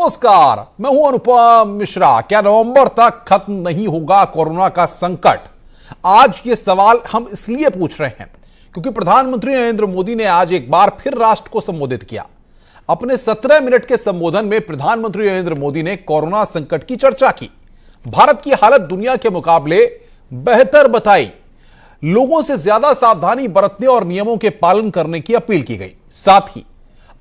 नमस्कार, मैं हूं अनुपम मिश्रा। क्या नवंबर तक खत्म नहीं होगा कोरोना का संकट? आज ये सवाल हम इसलिए पूछ रहे हैं क्योंकि प्रधानमंत्री नरेंद्र मोदी ने आज एक बार फिर राष्ट्र को संबोधित किया। अपने 17 मिनट के संबोधन में प्रधानमंत्री नरेंद्र मोदी ने कोरोना संकट की चर्चा की, भारत की हालत दुनिया के मुकाबले बेहतर बताई, लोगों से ज्यादा सावधानी बरतने और नियमों के पालन करने की अपील की गई। साथ ही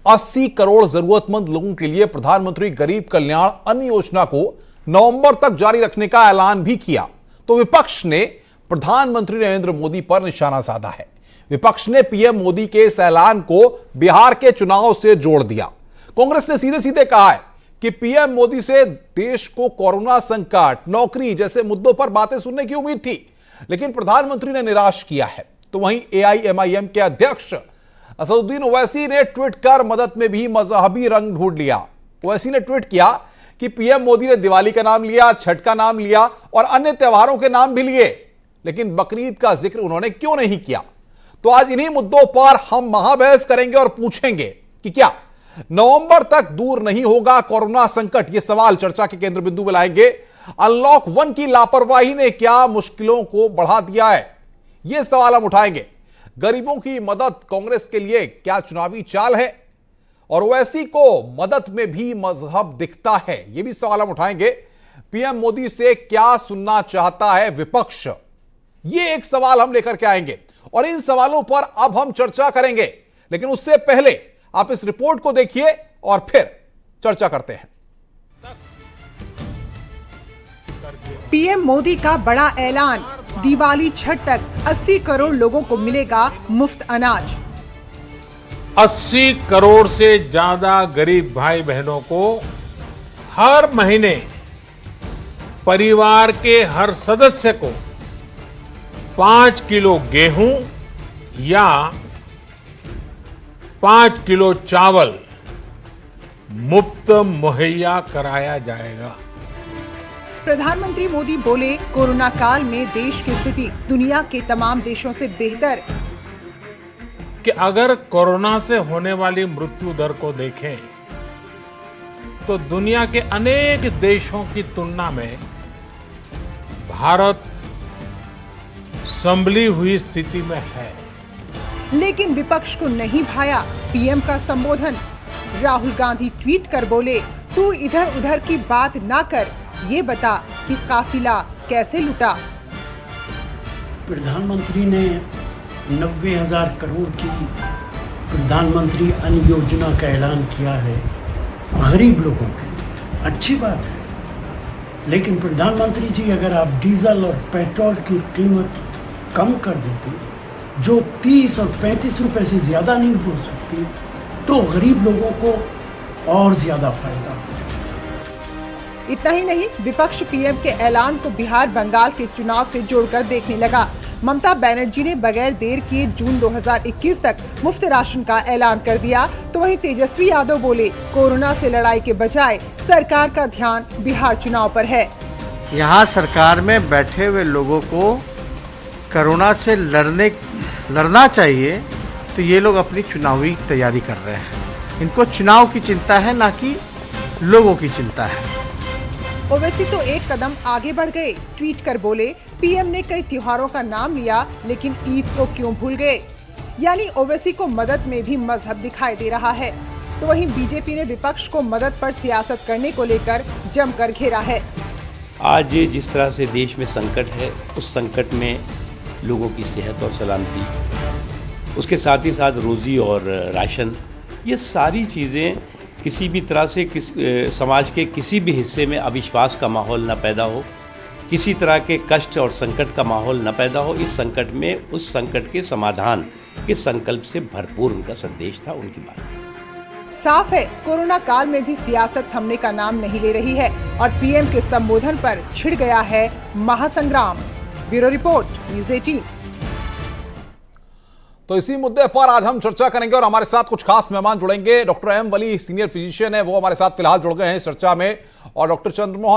80 करोड़ जरूरतमंद लोगों के लिए प्रधानमंत्री गरीब कल्याण अन्न योजना को नवंबर तक जारी रखने का ऐलान भी किया। तो विपक्ष ने प्रधानमंत्री नरेंद्र मोदी पर निशाना साधा है। विपक्ष ने पीएम मोदी के इस ऐलान को बिहार के चुनाव से जोड़ दिया। कांग्रेस ने सीधे सीधे कहा है कि पीएम मोदी से देश को कोरोना संकट, नौकरी जैसे मुद्दों पर बातें सुनने की उम्मीद थी, लेकिन प्रधानमंत्री ने निराश किया है। तो वहीं एआईएमआईएम के अध्यक्ष असदुद्दीन ओवैसी ने ट्वीट कर मदद में भी मजहबी रंग ढूंढ लिया। ओवैसी ने ट्वीट किया कि पीएम मोदी ने दिवाली का नाम लिया, छठ का नाम लिया और अन्य त्योहारों के नाम भी लिए, लेकिन बकरीद का जिक्र उन्होंने क्यों नहीं किया। तो आज इन्हीं मुद्दों पर हम महाबहस करेंगे और पूछेंगे कि क्या नवंबर तक दूर नहीं होगा कोरोना संकट। यह सवाल चर्चा के केंद्र बिंदु में लाएंगे। अनलॉक 1 की लापरवाही ने क्या मुश्किलों को बढ़ा दिया है, यह सवाल हम उठाएंगे। गरीबों की मदद कांग्रेस के लिए क्या चुनावी चाल है, और ओवैसी को मदद में भी मजहब दिखता है, यह भी सवाल हम उठाएंगे। पीएम मोदी से क्या सुनना चाहता है विपक्ष, यह एक सवाल हम लेकर के आएंगे और इन सवालों पर अब हम चर्चा करेंगे। लेकिन उससे पहले आप इस रिपोर्ट को देखिए और फिर चर्चा करते हैं। पीएम मोदी का बड़ा ऐलान, दिवाली छठ तक 80 करोड़ लोगों को मिलेगा मुफ्त अनाज। 80 करोड़ से ज्यादा गरीब भाई बहनों को हर महीने परिवार के हर सदस्य को 5 किलो गेहूं या 5 किलो चावल मुफ्त मुहैया कराया जाएगा। प्रधानमंत्री मोदी बोले, कोरोना काल में देश की स्थिति दुनिया के तमाम देशों से बेहतर। कि अगर कोरोना से होने वाली मृत्यु दर को देखें तो दुनिया के अनेक देशों की तुलना में भारत संभली हुई स्थिति में है। लेकिन विपक्ष को नहीं भाया पीएम का संबोधन। राहुल गांधी ट्वीट कर बोले, तू इधर उधर की बात ना कर, ये बता कि काफिला कैसे लुटा। प्रधानमंत्री ने 90,000 करोड़ की प्रधानमंत्री अन्न योजना का ऐलान किया है गरीब लोगों के लिए, अच्छी बात है। लेकिन प्रधानमंत्री जी, अगर आप डीजल और पेट्रोल की कीमत कम कर देते, जो 30 और 35 रुपए से ज़्यादा नहीं हो सकती, तो गरीब लोगों को और ज़्यादा फायदा हो। इतना ही नहीं, विपक्ष पीएम के ऐलान को बिहार बंगाल के चुनाव से जोड़कर देखने लगा। ममता बनर्जी ने बगैर देर किए जून 2021 तक मुफ्त राशन का ऐलान कर दिया। तो वहीं तेजस्वी यादव बोले, कोरोना से लड़ाई के बजाय सरकार का ध्यान बिहार चुनाव पर है। यहाँ सरकार में बैठे हुए लोगों को कोरोना से लड़ना चाहिए, तो ये लोग अपनी चुनावी तैयारी कर रहे हैं। इनको चुनाव की चिंता है, ना कि लोगों की चिंता है। ओवैसी तो एक कदम आगे बढ़ गए, ट्वीट कर बोले, पीएम ने कई त्योहारों का नाम लिया, लेकिन ईद को क्यों भूल गए। यानी ओवैसी को मदद में भी मजहब दिखाई दे रहा है। तो वहीं बीजेपी ने विपक्ष को मदद पर सियासत करने को लेकर जमकर घेरा है। आज जिस तरह से देश में संकट है, उस संकट में लोगों की सेहत और सलामती, उसके साथ ही साथ रोजी और राशन, ये सारी चीज़ें किसी भी तरह से समाज के किसी भी हिस्से में अविश्वास का माहौल न पैदा हो, किसी तरह के कष्ट और संकट का माहौल न पैदा हो। इस संकट में उस संकट के समाधान के संकल्प से भरपूर उनका संदेश था, उनकी बात थी। साफ है, कोरोना काल में भी सियासत थमने का नाम नहीं ले रही है और पीएम के संबोधन पर छिड़ गया है महासंग्राम। Bureau report, news 18। तो इसी मुद्दे पर आज हम चर्चा करेंगे और हमारे साथ कुछ खास मेहमान जुड़ेंगे। डॉक्टर एम वली सीनियर फिजिशियन है, वो हमारे साथ फिलहाल जुड़ गए हैं इस चर्चा में, और डॉक्टर चंद्रमोहन